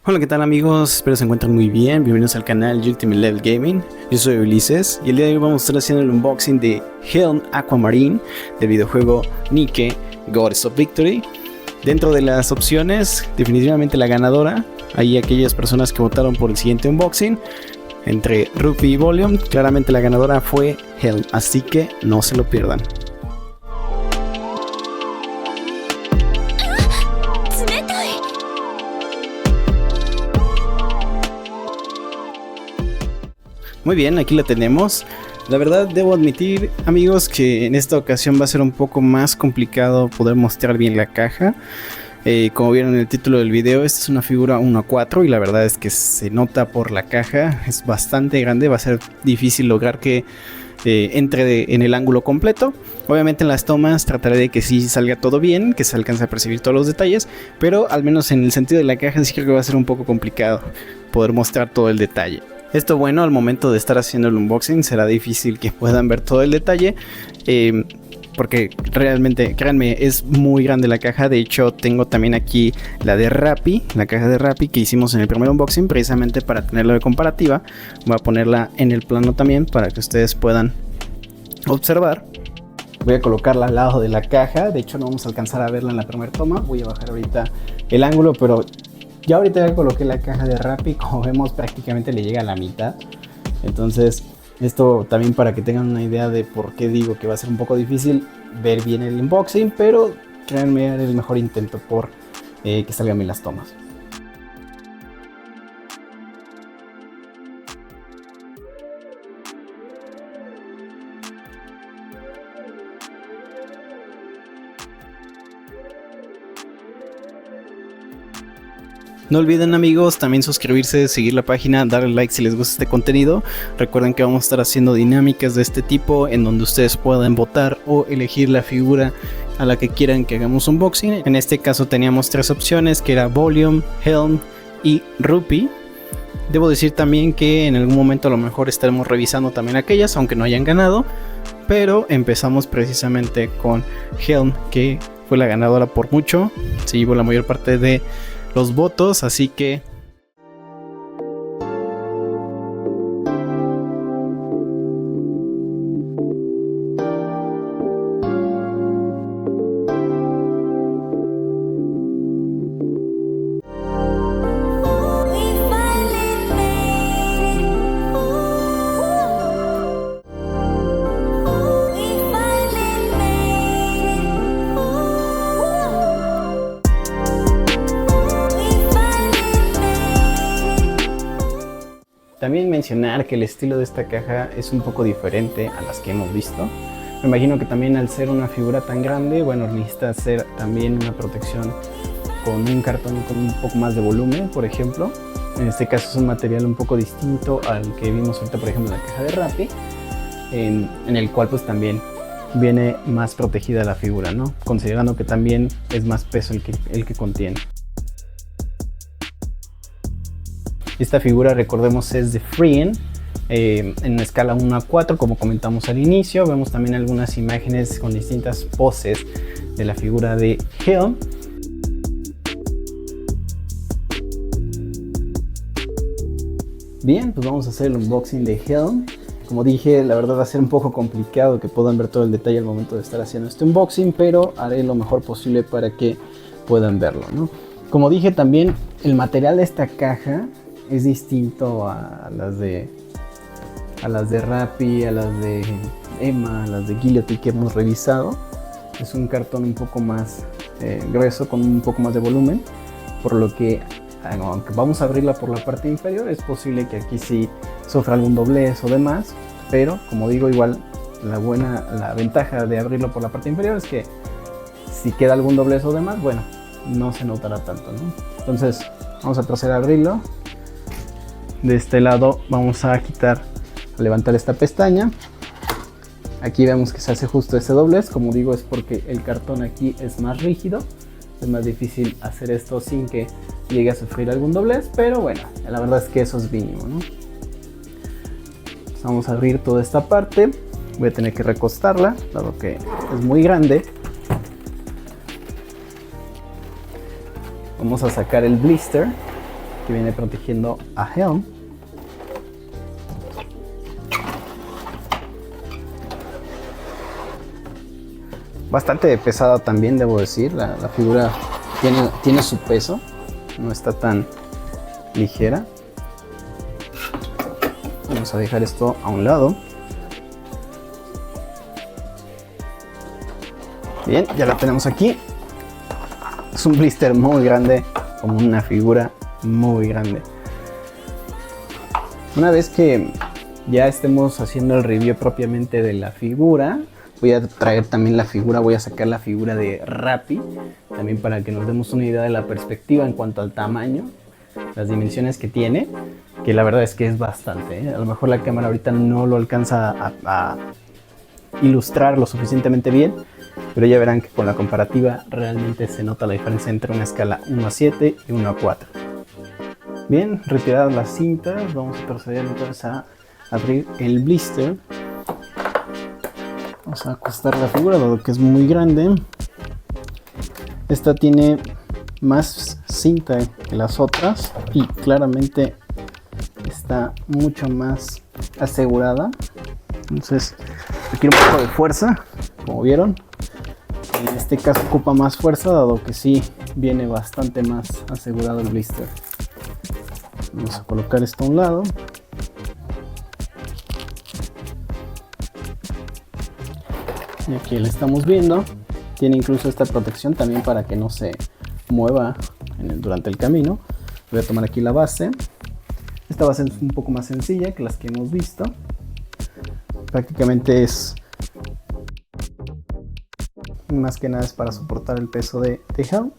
Hola, ¿qué tal amigos? Espero se encuentren muy bien. Bienvenidos al canal Ultimate Level Gaming. Yo soy Ulises y el día de hoy vamos a estar haciendo el unboxing de Helm Aquamarine del videojuego Nike Goddess of Victory. Dentro de las opciones, definitivamente la ganadora, hay aquellas personas que votaron por el siguiente unboxing entre Rupee y Volume. Claramente la ganadora fue Helm, así que no se lo pierdan. Muy bien, aquí la tenemos. La verdad debo admitir, amigos, que en esta ocasión va a ser un poco más complicado poder mostrar bien la caja. Como vieron en el título del video, esta es una figura 1:4 y la verdad es que se nota por la caja, es bastante grande, va a ser difícil lograr que entre en el ángulo completo. Obviamente en las tomas trataré de que sí salga todo bien, que se alcance a percibir todos los detalles, pero al menos en el sentido de la caja sí creo que va a ser un poco complicado poder mostrar todo el detalle. Esto, bueno, al momento de estar haciendo el unboxing será difícil que puedan ver todo el detalle, porque realmente, créanme, es muy grande la caja. De hecho, tengo también aquí la de Rappi, la caja de Rappi que hicimos en el primer unboxing, precisamente para tenerlo de comparativa. Voy a ponerla en el plano también para que ustedes puedan observar. Voy a colocarla al lado de la caja. De hecho, no vamos a alcanzar a verla en la primera toma. Voy a bajar ahorita el ángulo, pero ya ahorita ya coloqué la caja de Rappi. Como vemos, prácticamente le llega a la mitad. Entonces, esto también para que tengan una idea de por qué digo que va a ser un poco difícil ver bien el unboxing, pero créanme, haré el mejor intento por que salgan bien las tomas. No olviden, amigos, también suscribirse, seguir la página, darle like si les gusta este contenido. Recuerden que vamos a estar haciendo dinámicas de este tipo en donde ustedes puedan votar o elegir la figura a la que quieran que hagamos unboxing. En este caso teníamos tres opciones, que era Volume, Helm y Rupee. Debo decir también que en algún momento a lo mejor estaremos revisando también aquellas, aunque no hayan ganado. Pero empezamos precisamente con Helm, que fue la ganadora por mucho. Se llevó la mayor parte de los votos, así que también mencionar que el estilo de esta caja es un poco diferente a las que hemos visto. Me imagino que también al ser una figura tan grande, bueno, necesita hacer también una protección con un cartón con un poco más de volumen, por ejemplo. En este caso es un material un poco distinto al que vimos ahorita, por ejemplo, en la caja de Rappi, en el cual pues también viene más protegida la figura, ¿no? Considerando que también es más peso el que contiene. Esta figura, recordemos, es de Freen, en una escala 1:4, como comentamos al inicio. Vemos también algunas imágenes con distintas poses de la figura de Helm. Bien, pues vamos a hacer el unboxing de Helm. Como dije, la verdad va a ser un poco complicado que puedan ver todo el detalle al momento de estar haciendo este unboxing, pero haré lo mejor posible para que puedan verlo, ¿no? Como dije también, el material de esta caja es distinto a las de Rappi, a las de Emma, a las de Guillotine que hemos revisado. Es un cartón un poco más grueso, con un poco más de volumen, por lo que aunque vamos a abrirla por la parte inferior, es posible que aquí sí sufra algún doblez o demás, pero como digo, igual la ventaja de abrirlo por la parte inferior es que si queda algún doblez o demás, bueno, no se notará tanto, ¿no? Entonces vamos a proceder a abrirlo. De este lado vamos a levantar esta pestaña. Aquí vemos que se hace justo ese doblez. Como digo, es porque el cartón aquí es más rígido. Es más difícil hacer esto sin que llegue a sufrir algún doblez, pero bueno, la verdad es que eso es mínimo, ¿no? Vamos a abrir toda esta parte. Voy a tener que recostarla, dado que es muy grande. Vamos a sacar el blister. que viene protegiendo a Helm. Bastante pesada también, debo decir. La figura tiene su peso, no está tan ligera. Vamos a dejar esto a un lado. Bien, ya la tenemos aquí. Es un blister muy grande, como una figura muy grande. Una vez que ya estemos haciendo el review propiamente de la figura, voy a traer también la figura, voy a sacar la figura de Rappi, también para que nos demos una idea de la perspectiva en cuanto al tamaño, las dimensiones que tiene, que la verdad es que es bastante, ¿eh? A lo mejor la cámara ahorita no lo alcanza a ilustrar lo suficientemente bien, pero ya verán que con la comparativa realmente se nota la diferencia entre una escala 1:7 y 1:4. Bien, retiradas las cintas, vamos a proceder entonces a abrir el blister. Vamos a acostar la figura dado que es muy grande. Esta tiene más cinta que las otras y claramente está mucho más asegurada. Entonces requiere un poco de fuerza, como vieron. En este caso ocupa más fuerza dado que sí viene bastante más asegurado el blister. Vamos a colocar esto a un lado. Y aquí la estamos viendo. Tiene incluso esta protección también para que no se mueva durante el camino. Voy a tomar aquí la base. Esta base es un poco más sencilla que las que hemos visto. Prácticamente es más que nada es para soportar el peso de Helm.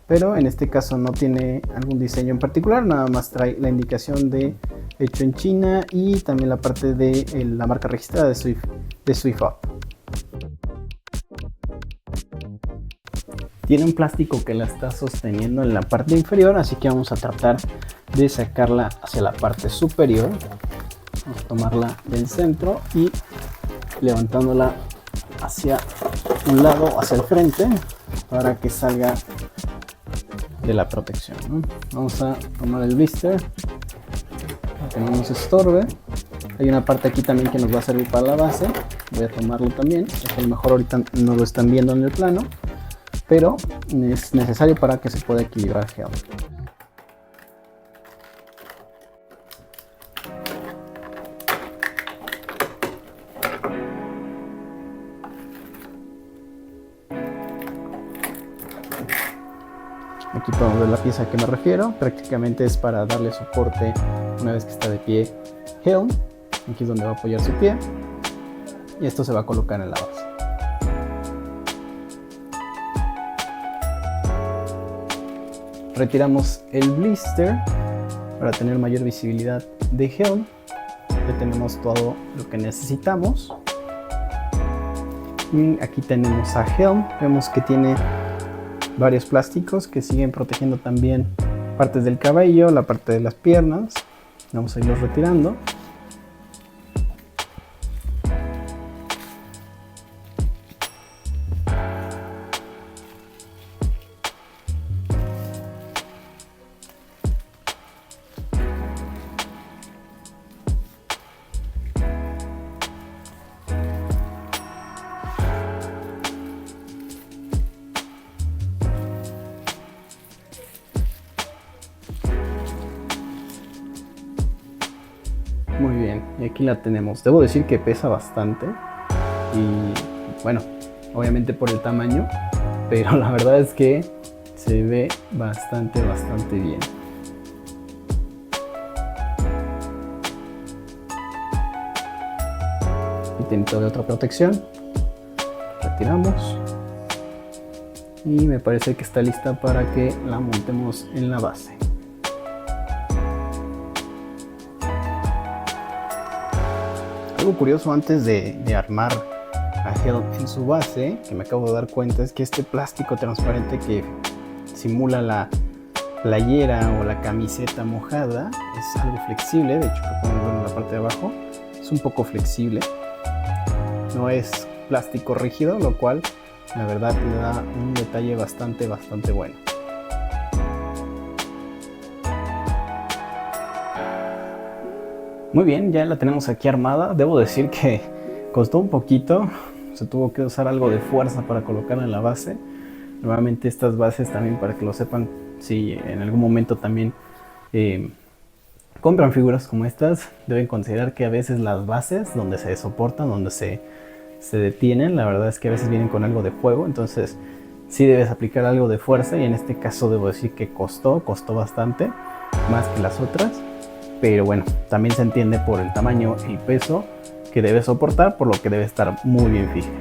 Pero en este caso no tiene algún diseño en particular, nada más trae la indicación de hecho en China y también la parte de la marca registrada de SwiftUp. Tiene un plástico que la está sosteniendo en la parte inferior, así que vamos a tratar de sacarla hacia la parte superior. Vamos a tomarla del centro y levantándola hacia un lado, hacia el frente, para que salga de la protección, ¿no? Vamos a tomar el blister para que no nos estorbe. Hay una parte aquí también que nos va a servir para la base. Voy a tomarlo también. A lo mejor ahorita no lo están viendo en el plano, pero es necesario para que se pueda equilibrar Helm. Aquí podemos ver la pieza a que me refiero. Prácticamente es para darle soporte una vez que está de pie Helm. Aquí es donde va a apoyar su pie. Y esto se va a colocar en la base. Retiramos el blister para tener mayor visibilidad de Helm. Ya tenemos todo lo que necesitamos. Y aquí tenemos a Helm. Vemos que tiene varios plásticos que siguen protegiendo también partes del cabello, la parte de las piernas. Vamos a irlos retirando. Muy bien, y aquí la tenemos. Debo decir que pesa bastante y bueno, obviamente por el tamaño, pero la verdad es que se ve bastante bien. Y tiene toda otra protección. Retiramos y me parece que está lista para que la montemos en la base. Algo curioso antes de armar a Helm en su base, que me acabo de dar cuenta, es que este plástico transparente que simula la playera o la camiseta mojada es algo flexible. De hecho, lo podemos ver en la parte de abajo, es un poco flexible, no es plástico rígido, lo cual la verdad le da un detalle bastante bueno. Muy bien, ya la tenemos aquí armada. Debo decir que costó un poquito, se tuvo que usar algo de fuerza para colocarla en la base. Nuevamente estas bases también, para que lo sepan, si en algún momento también compran figuras como estas, deben considerar que a veces las bases donde se soportan, donde se detienen, la verdad es que a veces vienen con algo de juego, entonces sí debes aplicar algo de fuerza, y en este caso debo decir que costó bastante, más que las otras, pero bueno, también se entiende por el tamaño y peso que debe soportar, por lo que debe estar muy bien fija.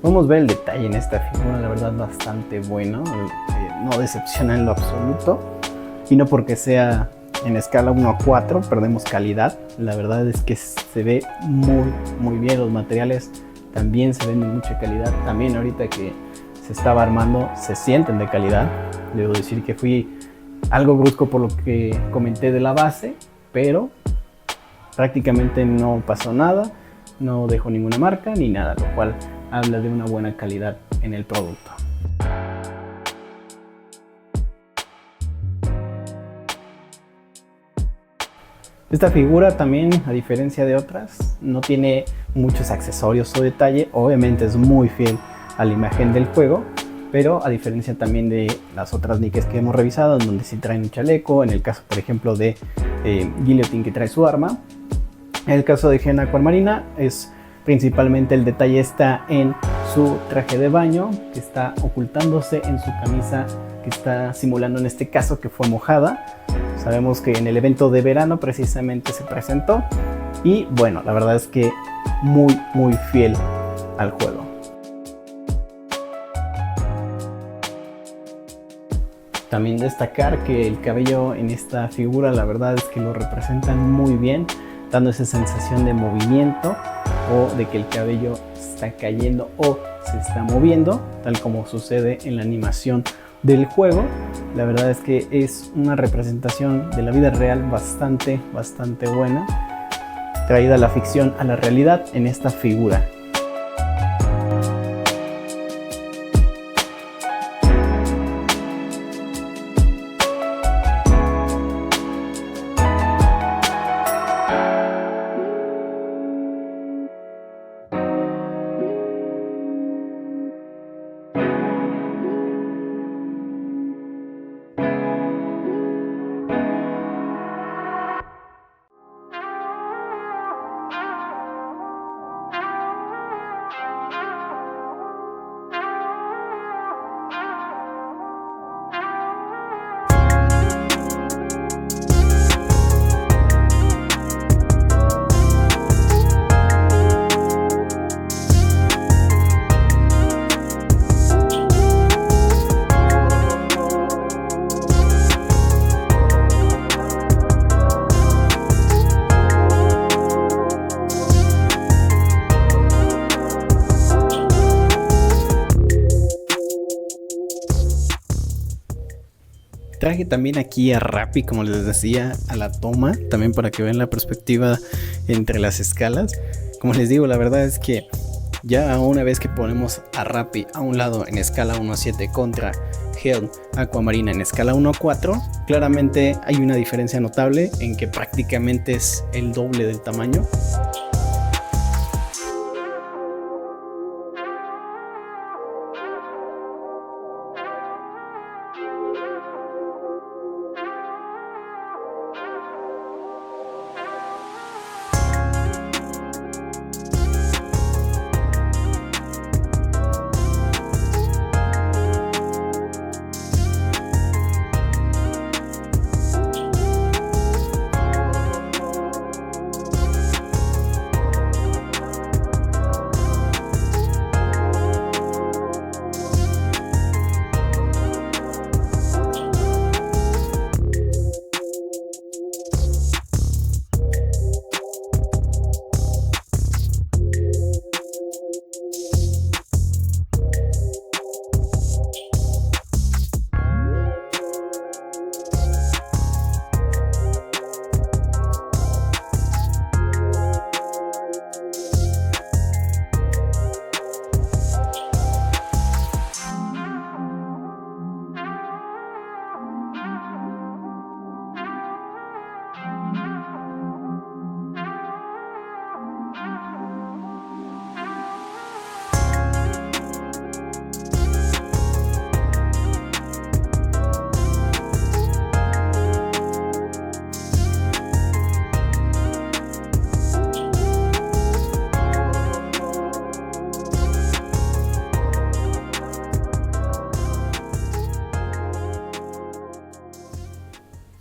Vamos a ver el detalle en esta figura, la verdad bastante bueno, no decepciona en lo absoluto, y no porque sea en escala 1:4 perdemos calidad. La verdad es que se ve muy bien, los materiales también se ven de mucha calidad, también ahorita que se estaba armando se sienten de calidad. Debo decir que fui algo brusco por lo que comenté de la base, pero prácticamente no pasó nada, no dejó ninguna marca ni nada, lo cual habla de una buena calidad en el producto. Esta figura también, a diferencia de otras, no tiene muchos accesorios o detalle. Obviamente es muy fiel a la imagen del juego, pero a diferencia también de las otras Nikes que hemos revisado, en donde sí traen un chaleco, en el caso por ejemplo de Guillotine, que trae su arma. En el caso de Gen Aquamarina es principalmente el detalle está en su traje de baño, que está ocultándose en su camisa, que está simulando en este caso que fue mojada. Sabemos que en el evento de verano precisamente se presentó, y bueno, la verdad es que muy fiel al juego. También destacar que el cabello en esta figura, la verdad es que lo representan muy bien, dando esa sensación de movimiento, o de que el cabello está cayendo o se está moviendo, tal como sucede en la animación del juego. La verdad es que es una representación de la vida real bastante buena, traída la ficción a la realidad en esta figura. Traje también aquí a Rappi, como les decía, a la toma, también para que vean la perspectiva entre las escalas. Como les digo, la verdad es que ya una vez que ponemos a Rappi a un lado en escala 1:7 contra Gen Aquamarina en escala 1:4, claramente hay una diferencia notable en que prácticamente es el doble del tamaño.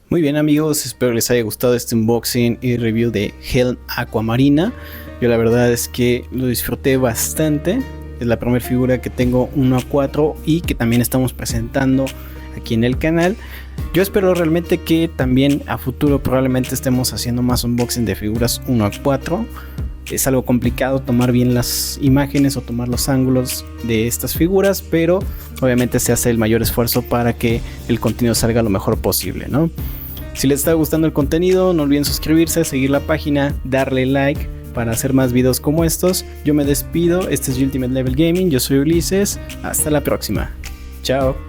Muy bien amigos, espero les haya gustado este unboxing y review de Helm Aquamarina. Yo la verdad es que lo disfruté bastante. Es la primera figura que tengo 1/4 y que también estamos presentando aquí en el canal. Yo espero realmente que también a futuro probablemente estemos haciendo más unboxing de figuras 1/4. Es algo complicado tomar bien las imágenes o tomar los ángulos de estas figuras, pero obviamente se hace el mayor esfuerzo para que el contenido salga lo mejor posible, ¿no? Si les está gustando el contenido, no olviden suscribirse, seguir la página, darle like para hacer más videos como estos. Yo me despido, este es Ultimate Level Gaming, yo soy Ulises, hasta la próxima. Chao.